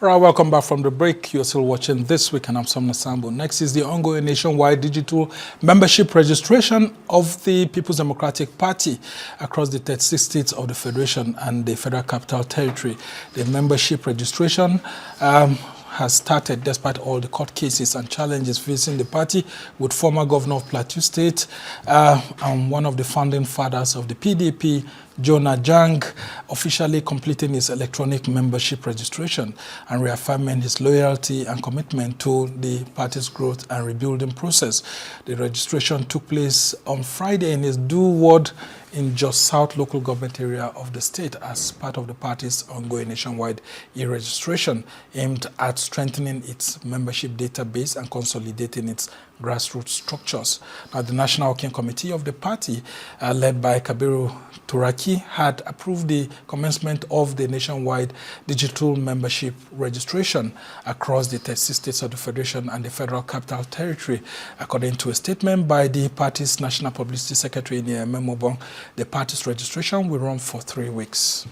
All right, welcome back from the break. You're still watching This Week, and I'm Samna Sambo. Next is the ongoing nationwide digital membership registration of the People's Democratic Party across the 36 states of the Federation and the Federal Capital Territory. The membership registration has started despite all the court cases and challenges facing the party, with former governor of Plateau State and one of the founding fathers of the PDP, Jonah Jang, officially completing his electronic membership registration and reaffirming his loyalty and commitment to the party's growth and rebuilding process. The registration took place on Friday in his Due ward in Jos South local government area of the state as part of the party's ongoing nationwide e-registration aimed at strengthening its membership database and consolidating its grassroots structures. Now, the National Working Committee of the party, led by Kabiru Turaki, had approved the commencement of the nationwide digital membership registration across the 36 states of the Federation and the Federal Capital Territory. According to a statement by the party's National Publicity Secretary, Ememobong, the party's registration will run for 3 weeks.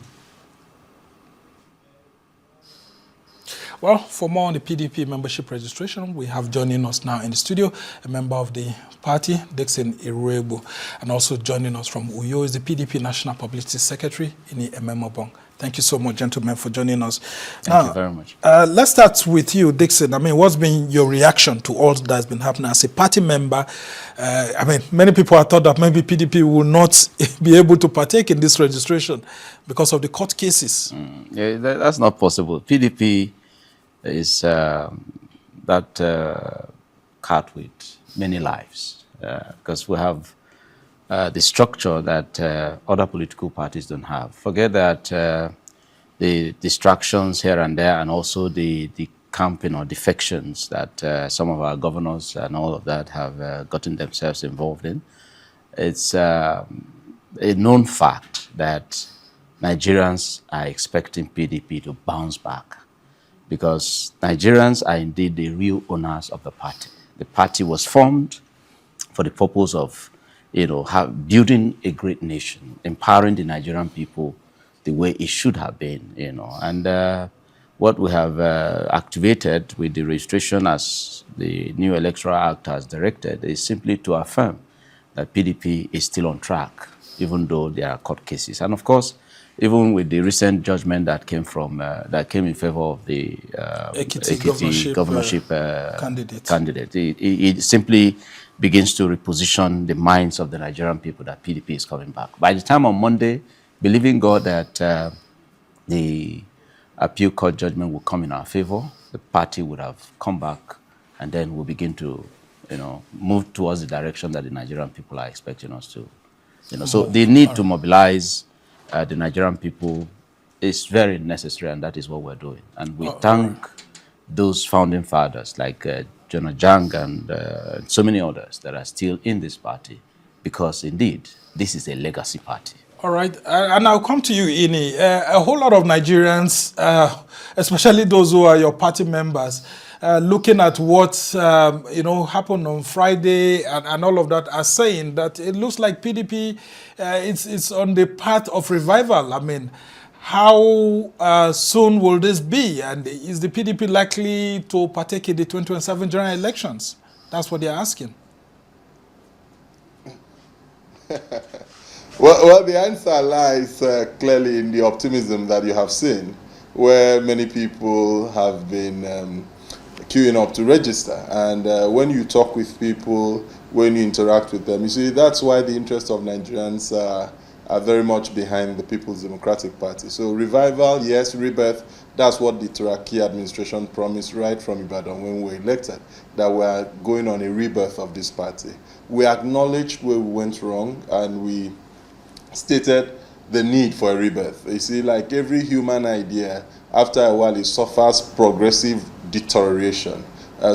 Well, for more on the PDP membership registration, we have joining us now in the studio a member of the party, Dixon Iruebu, and also joining us from Uyo is the PDP National Publicity Secretary in the Ememobong. Thank you so much, gentlemen, for joining us. Thank you very much. Let's start with you, Dixon. I mean, what's been your reaction to all that's been happening as a party member? I mean, many people have thought that maybe PDP will not be able to partake in this registration because of the court cases. Yeah, that's not possible. PDP is that cat with many lives, because we have the structure that other political parties don't have. Forget that the distractions here and there, and also the camping or defections that some of our governors and all of that have gotten themselves involved in. It's a known fact that Nigerians are expecting PDP to bounce back, because Nigerians are indeed the real owners of the party. The party was formed for the purpose of, building a great nation, empowering the Nigerian people the way it should have been, And what we have activated with the registration as the new Electoral Act has directed is simply to affirm that PDP is still on track, even though there are court cases. And of course, even with the recent judgment that came from that came in favor of the Ekiti governorship candidate, it simply begins to reposition the minds of the Nigerian people that PDP is coming back. By the time on Monday, believing God that the appeal court judgment will come in our favor, the party would have come back, and then we'll begin to, move towards the direction that the Nigerian people are expecting us to. So the need to mobilize the Nigerian people is very necessary, and that is what we're doing. And we thank those founding fathers like Jonah Jang and so many others that are still in this party, because indeed, this is a legacy party. All right, and I'll come to you, Ini. A whole lot of Nigerians, especially those who are your party members, looking at what happened on Friday and all of that, are saying that it looks like PDP it's on the path of revival. I mean, how soon will this be? And is the PDP likely to partake in the 2027 general elections? That's what they're asking. Well, the answer lies clearly in the optimism that you have seen, where many people have been queuing up to register. And when you talk with people, when you interact with them, you see that's why the interests of Nigerians are very much behind the People's Democratic Party. So revival, yes, rebirth, that's what the Turaki administration promised right from Ibadan when we were elected, that we are going on a rebirth of this party. We acknowledged where we went wrong, and we stated the need for a rebirth. You see, like every human idea, after a while it suffers progressive deterioration.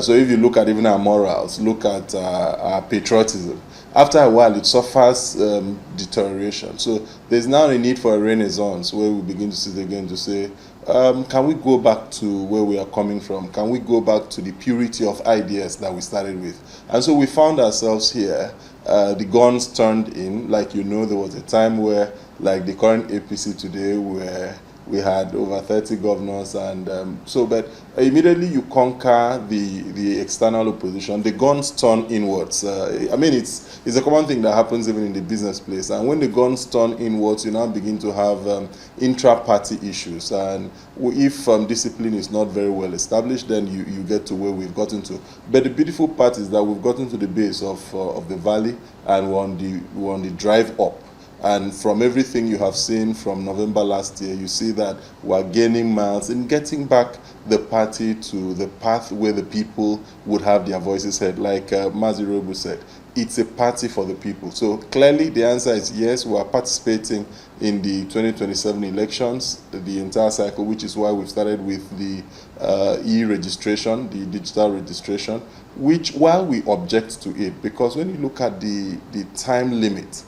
So if you look at even our morals, look at our patriotism, after a while it suffers deterioration. So there's now a need for a renaissance where we begin to sit again to say, can we go back to where we are coming from? Can we go back to the purity of ideas that we started with? And so we found ourselves here. The guns turned in. Like, there was a time where, like the current APC today, were we had over 30 governors, and but immediately you conquer the external opposition, the guns turn inwards. I mean, it's a common thing that happens even in the business place, and when the guns turn inwards, you now begin to have intra-party issues, and if discipline is not very well established, then you get to where we've gotten to. But the beautiful part is that we've gotten to the base of the valley, and we're on the drive up. And from everything you have seen from November last year, you see that we're gaining miles in getting back the party to the path where the people would have their voices heard. Like Mazirobu said, it's a party for the people. So clearly the answer is yes, we are participating in the 2027 elections, the entire cycle, which is why we've started with the e-registration, the digital registration, which, while we object to it, because when you look at the time limit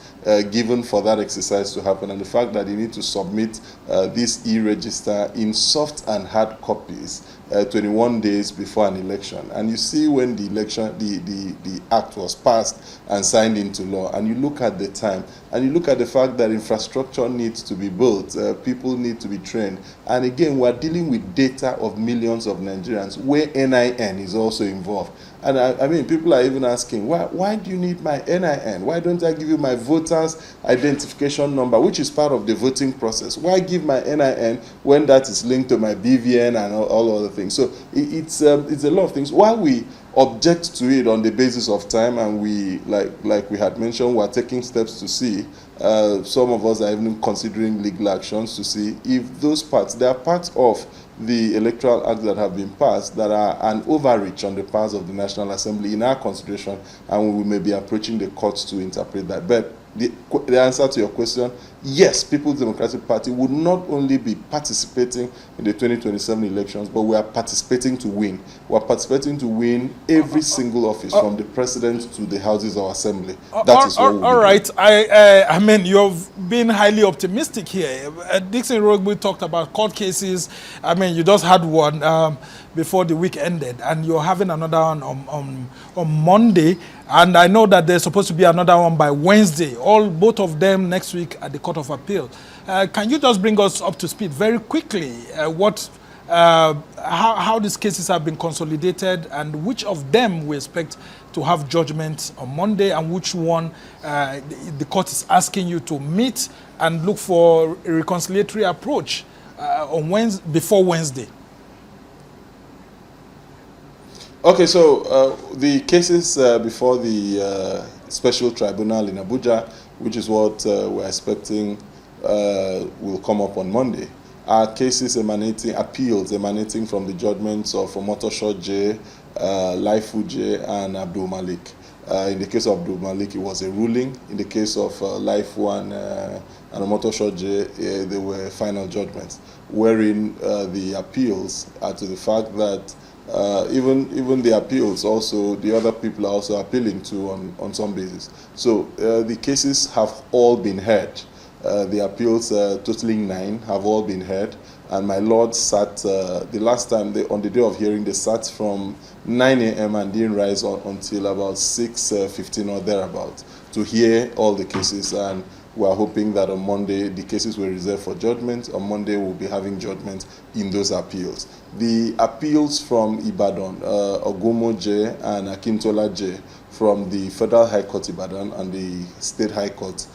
given for that exercise to happen, and the fact that you need to submit this e-register in soft and hard copies 21 days before an election, and you see when the election, the act was passed and signed into law, and you look at the time, and you look at the fact that infrastructure needs to be built, people need to be trained, and again, we're dealing with data of millions of Nigerians where NIN is also involved. And I mean, people are even asking, why do you need my NIN? Why don't I give you my voter's identification number, which is part of the voting process? Why give my NIN when that is linked to my BVN and all other things? So it's a lot of things. While we object to it on the basis of time, and we, like we had mentioned, we're taking steps to see, some of us are even considering legal actions to see if those parts, they are parts of the electoral acts that have been passed that are an overreach on the parts of the National Assembly in our consideration, and we may be approaching the courts to interpret that. But the answer to your question, yes, People's Democratic Party would not only be participating in the 2027 elections, but we are participating to win. We are participating to win every single office, from the president to the houses of assembly. That is what we'll all right. doing. I mean, you've been highly optimistic here. Dixon Rogbu talked about court cases. I mean, you just had one before the week ended, and you're having another one on Monday. And I know that there's supposed to be another one by Wednesday. Both of them next week at the Court of Appeal. Can you just bring us up to speed very quickly? How these cases have been consolidated, and which of them we expect to have judgment on Monday, and which one the court is asking you to meet and look for a reconciliatory approach on before Wednesday? Okay, so the cases before the special tribunal in Abuja, which is what we're expecting will come up on Monday, are cases appeals emanating from the judgments of Omotosho J, Laifu J, and Abdul Malik. In the case of Abdul Malik, it was a ruling. In the case of Laifu and Omotosho J, they were final judgments, wherein the appeals are to the fact that even the appeals also, the other people are also appealing to on some basis. So the cases have all been heard. The appeals, totaling 9, have all been heard. And my lord sat, the last time, on the day of hearing, they sat from 9 a.m. and didn't rise until about 6:15 or thereabout to hear all the cases. And we are hoping that on Monday, the cases were reserved for judgment. On Monday, we'll be having judgment in those appeals. The appeals from Ibadan, Ogumo J and Akintola J, from the Federal High Court Ibadan and the State High Court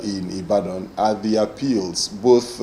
in Ibadan, are the appeals, both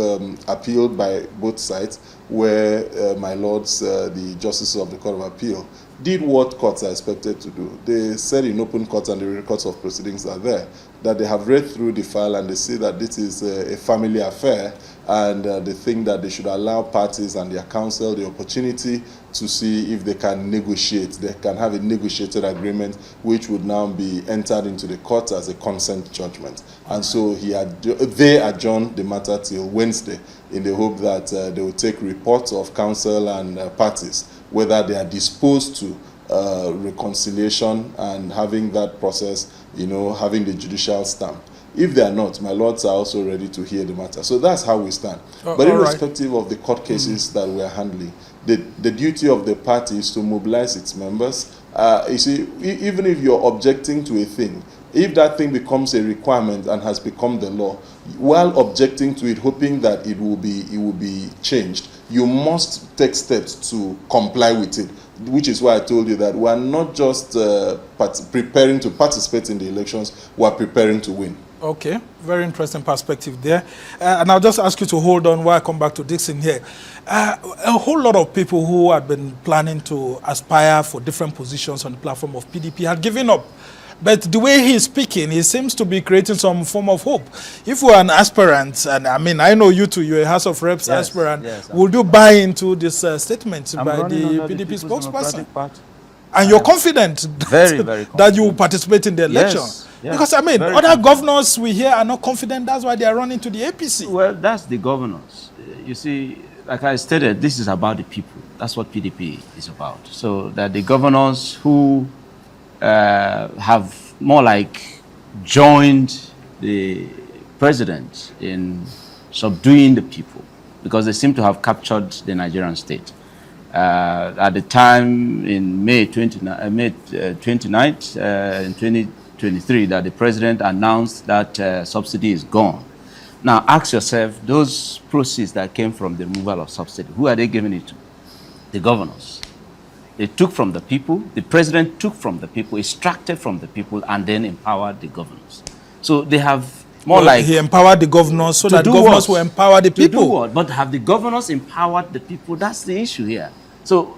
appealed by both sides, where my lords, the justices of the Court of Appeal, did what courts are expected to do. They said in open court, and the records of proceedings are there, that they have read through the file and they see that this is a family affair, and they think that they should allow parties and their counsel the opportunity to see if they can negotiate. They can have a negotiated agreement which would now be entered into the court as a consent judgment. And so they adjourned the matter till Wednesday in the hope that they will take reports of counsel and parties, whether they are disposed to reconciliation and having that process, having the judicial stamp. If they are not, my lords are also ready to hear the matter. So that's how we stand. But irrespective of the court cases that we are handling, the duty of the party is to mobilize its members. You see, even if you're objecting to a thing, if that thing becomes a requirement and has become the law, while objecting to it, hoping that it will be changed, you must take steps to comply with it, which is why I told you that we are not just preparing to participate in the elections, we are preparing to win. Okay, very interesting perspective there. And I'll just ask you to hold on while I come back to Dixon here. A whole lot of people who had been planning to aspire for different positions on the platform of PDP had given up. But the way he's speaking, he seems to be creating some form of hope. If we're an aspirant, and I mean, I know you too, you're a House of Reps aspirant, would you buy into this statement by the PDP spokesperson? And you're confident very confident that you will participate in the election? Yes, because, I mean, other governors we hear are not confident. That's why they are running to the APC. Well, that's the governors. You see, like I stated, this is about the people. That's what PDP is about. So that the governors who have more like joined the president in subduing the people, because they seem to have captured the Nigerian state. At the time in May 29th in 2023 that the president announced that subsidy is gone. Now ask yourself, those proceeds that came from the removal of subsidy, who are they giving it to? The governors. They took from the people, the president took from the people, extracted from the people, and then empowered the governors. So they have more like... He empowered the governors so that governors will empower the people. To do what? But have the governors empowered the people? That's the issue here. So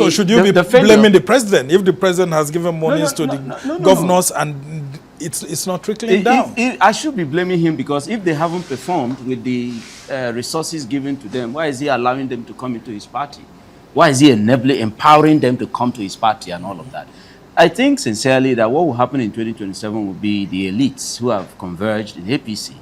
should you be blaming the president if the president has given monies to the governors and it's not trickling down? I should be blaming him, because if they haven't performed with the resources given to them, why is he allowing them to come into his party? Why is he empowering them to come to his party and all of that? I think sincerely that what will happen in 2027 will be the elites who have converged in APC,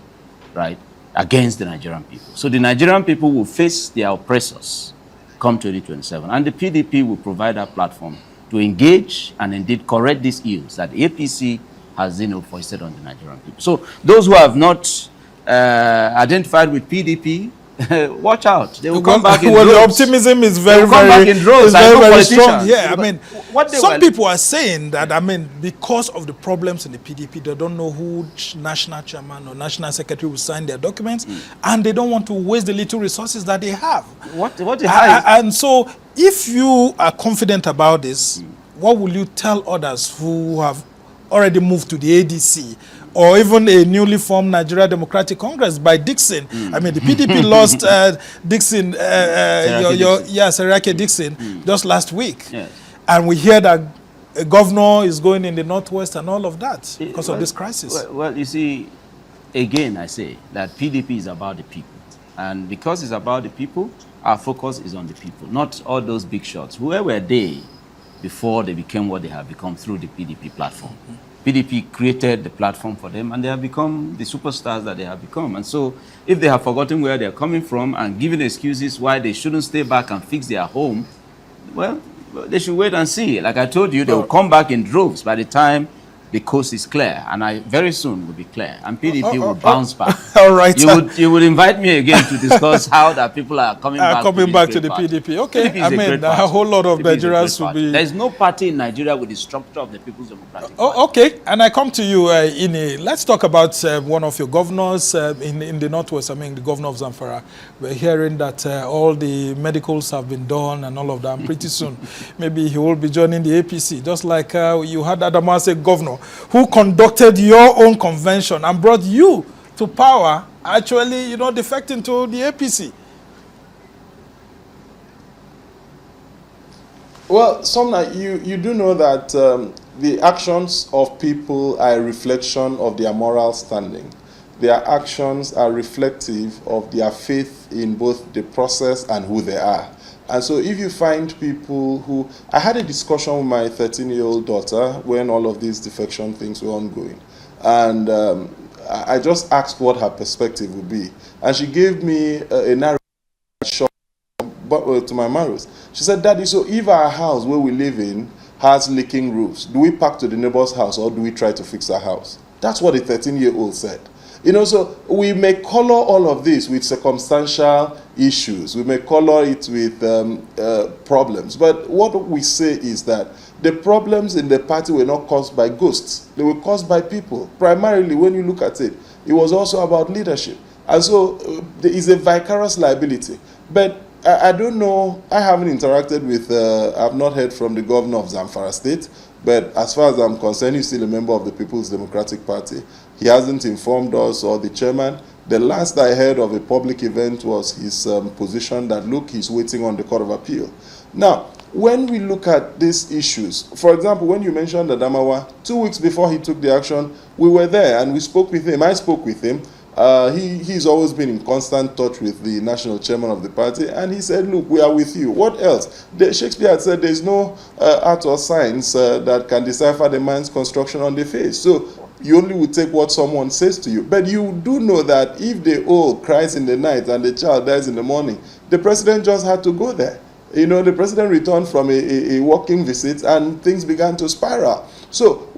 right, against the Nigerian people. So the Nigerian people will face their oppressors come 2027, and the PDP will provide a platform to engage and indeed correct these ills that the APC has foisted on the Nigerian people. So those who have not identified with PDP, watch out. They will come back in droves. The optimism is very strong. Yeah, I mean, some people are saying that, I mean, because of the problems in the PDP, they don't know who national chairman or national secretary will sign their documents, and they don't want to waste the little resources that they have. And so, if you are confident about this, what will you tell others who have already moved to the ADC, or even a newly formed Nigeria Democratic Congress by Dixon? I mean, the PDP lost Dixon, Serake Dixon, just last week. Yes. And we hear that a governor is going in the Northwest and all of that because of this crisis. Well, you see, again, I say that PDP is about the people. And because it's about the people, our focus is on the people, not all those big shots. Where were they before they became what they have become through the PDP platform? PDP created the platform for them, and they have become the superstars that they have become. And so if they have forgotten where they're coming from and given excuses why they shouldn't stay back and fix their home, well, they should wait and see. Like I told you, they will come back in droves by the time the coast is clear, and very soon will be clear, and PDP will bounce back. All right. You would invite me again to discuss how that people are coming back to the PDP. Okay, PDP I mean, a whole lot of Nigerians will be... There is no party in Nigeria with the structure of the People's Democratic Party. Okay, and I come to you, Ini. Let's talk about one of your governors in the Northwest. I mean, the governor of Zamfara. We're hearing that all the medicals have been done and all of that. And pretty soon, maybe he will be joining the APC, just like you had Adamase governor, who conducted your own convention and brought you to power, actually, defecting to the APC. Well, Somna, you do know that the actions of people are a reflection of their moral standing. Their actions are reflective of their faith in both the process and who they are. And so if you find people who... I had a discussion with my 13-year-old daughter when all of these defection things were ongoing. And I just asked what her perspective would be. And she gave me a narrative to my marrows. She said, Daddy, so if our house where we live in has leaking roofs, do we park to the neighbor's house or do we try to fix our house? That's what a 13-year-old said. You know, so we may color all of this with circumstantial issues. We may color it with problems. But what we say is that the problems in the party were not caused by ghosts. They were caused by people. Primarily, when you look at it, it was also about leadership. And so there is a vicarious liability. But I don't know, I haven't interacted with, I've not heard from the governor of Zamfara State, but as far as I'm concerned, he's still a member of the People's Democratic Party. He hasn't informed us or the chairman. The last I heard of a public event was his position that, look, he's waiting on the Court of Appeal. Now, when we look at these issues, for example, when you mentioned Adamawa, 2 weeks before he took the action, we were there and we spoke with him. I spoke with him. He's always been in constant touch with the national chairman of the party, and he said, look, we are with you. What else? Shakespeare had said there's no art or science that can decipher the mind's construction on the face. So you only will take what someone says to you. But you do know that if the owl cries in the night and the child dies in the morning, the president just had to go there. You know, the president returned from a walking visit and things began to spiral. So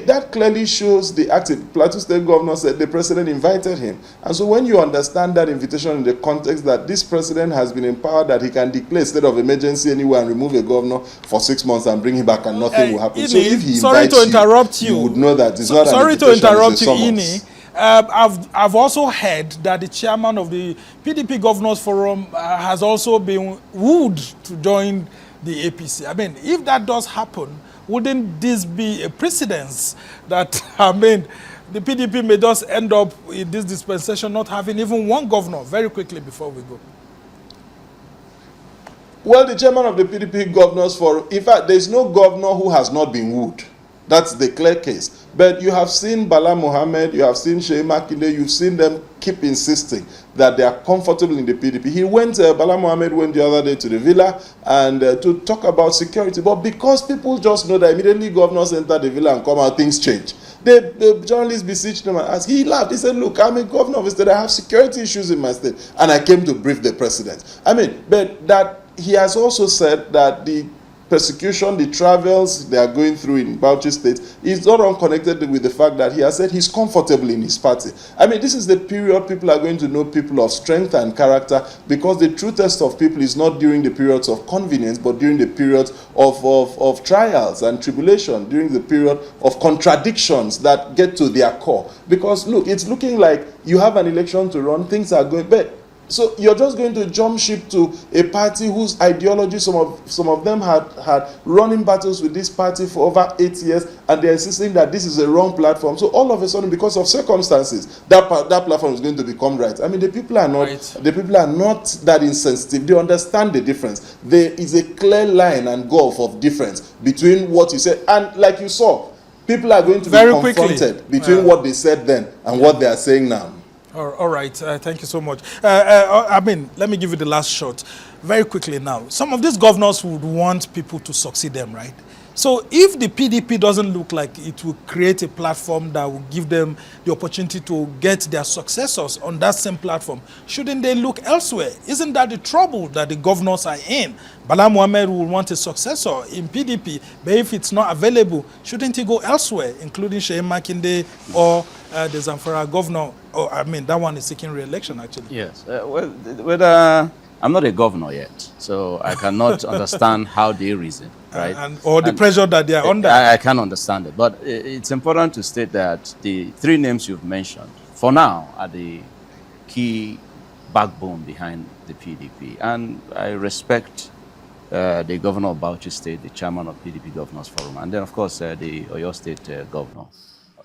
that clearly shows the active. Plateau State governor said the president invited him. And so when you understand that invitation in the context that this president has been empowered that he can declare a state of emergency anywhere and remove a governor for 6 months and bring him back and nothing will happen. So if he invites you, you would know that it's not an invitation, it's a summons. Sorry to interrupt you, Ini. I've also heard that the chairman of the PDP Governors Forum has also been wooed to join the APC. I mean, if that does happen, wouldn't this be a precedence that, I mean, the PDP may just end up in this dispensation not having even one governor? Very quickly before we go. Well, the chairman of the PDP Governors Forum, in fact, there's no governor who has not been wooed. That's the clear case. But you have seen Bala Mohammed, you have seen Sheikh Makinde, you've seen them keep insisting that they are comfortable in the PDP. He went, Bala Mohammed went the other day to the villa and to talk about security. But because people just know that immediately governors enter the villa and come out, things change. The journalists beseeched him and asked. He laughed. He said, look, I'm a governor of a state. I have security issues in my state. And I came to brief the president. I mean, but that he has also said that the persecution, the travels they are going through in Bauchi State is not unconnected with the fact that he has said he's comfortable in his party. I mean, this is the period people are going to know people of strength and character, because the true test of people is not during the periods of convenience, but during the periods of trials and tribulation, during the period of contradictions that get to their core. Because, look, it's looking like you have an election to run, things are going bad. So you're just going to jump ship to a party whose ideology, some of them had running battles with this party for over 8 years, and they're insisting that this is a wrong platform. So all of a sudden, because of circumstances, that platform is going to become right. I mean, the people are not that insensitive. They understand the difference. There is a clear line and gulf of difference between what you said and, like you saw, people are going to be confronted between what they said then and what they are saying now. All right, thank you so much. I mean, let me give you the last shot. Very quickly now. Some of these governors would want people to succeed them, right? So if the PDP doesn't look like it will create a platform that will give them the opportunity to get their successors on that same platform, shouldn't they look elsewhere? Isn't that the trouble that the governors are in? Bala Mohammed will want a successor in PDP, but if it's not available, shouldn't he go elsewhere, including Sheikh Makinde or the Zamfara governor? Oh, I mean, that one is seeking re-election, actually. Yes. Well, I'm not a governor yet, so I cannot understand how they reason, right? Or the pressure that they are under. I can understand it, but it's important to state that the three names you've mentioned, for now, are the key backbone behind the PDP. And I respect the governor of Bauchi State, the chairman of PDP Governors Forum, and then, of course, the Oyo State governor.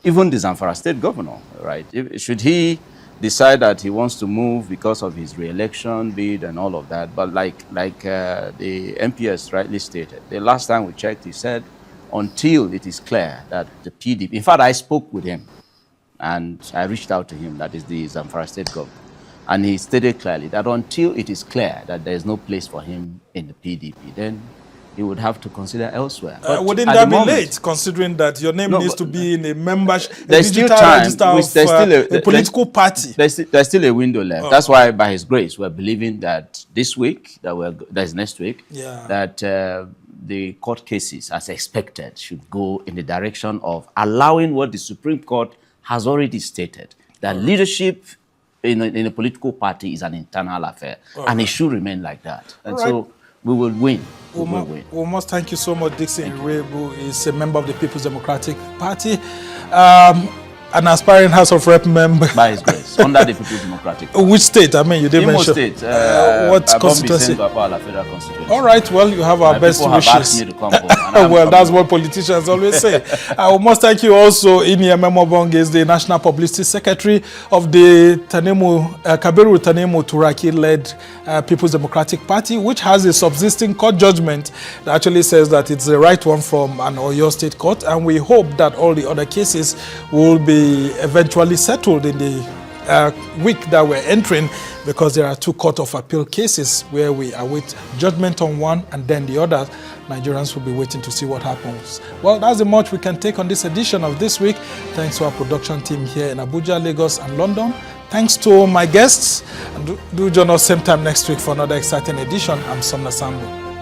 Even the Zamfara State governor, right? Should he decide that he wants to move because of his re-election bid and all of that, but like the MPS rightly stated, the last time we checked, he said, until it is clear that the PDP, in fact, I spoke with him and I reached out to him, that is the Zamfara State governor, and he stated clearly that until it is clear that there is no place for him in the PDP, then he would have to consider elsewhere. Wouldn't that be late, considering that your name needs to be in a membership, there's still time. There's still a political party? There's still a window left. That's why, by His grace, we're believing that this week, that's next week, that the court cases, as expected, should go in the direction of allowing what the Supreme Court has already stated, that leadership in a political party is an internal affair, and it should remain like that. And so we will win. We will win. We must thank you so much, Dixon Irebu is a member of the People's Democratic Party, an aspiring House of Rep member. By His grace, under the People's Democratic Party. Which state? I mean, you didn't Imo mention. State. What constituency? Federal constituency. All right, well, you have our best people wishes. have asked me to come home, and Well, I'm that's coming. what politicians always say. I must thank you also. Ememobong is the National Publicity Secretary of the Kabiru Tanemu Turaki-led People's Democratic Party, which has a subsisting court judgment that actually says that it's the right one from an Oyo State court, and we hope that all the other cases will be eventually settled in the week that we're entering, because there are 2 Court of Appeal cases where we await judgment on one, and then the other Nigerians will be waiting to see what happens. Well, that's the much we can take on this edition of This Week. Thanks to our production team here in Abuja, Lagos, and London. Thanks to my guests. And do join us same time next week for another exciting edition. I'm Somna Sambo.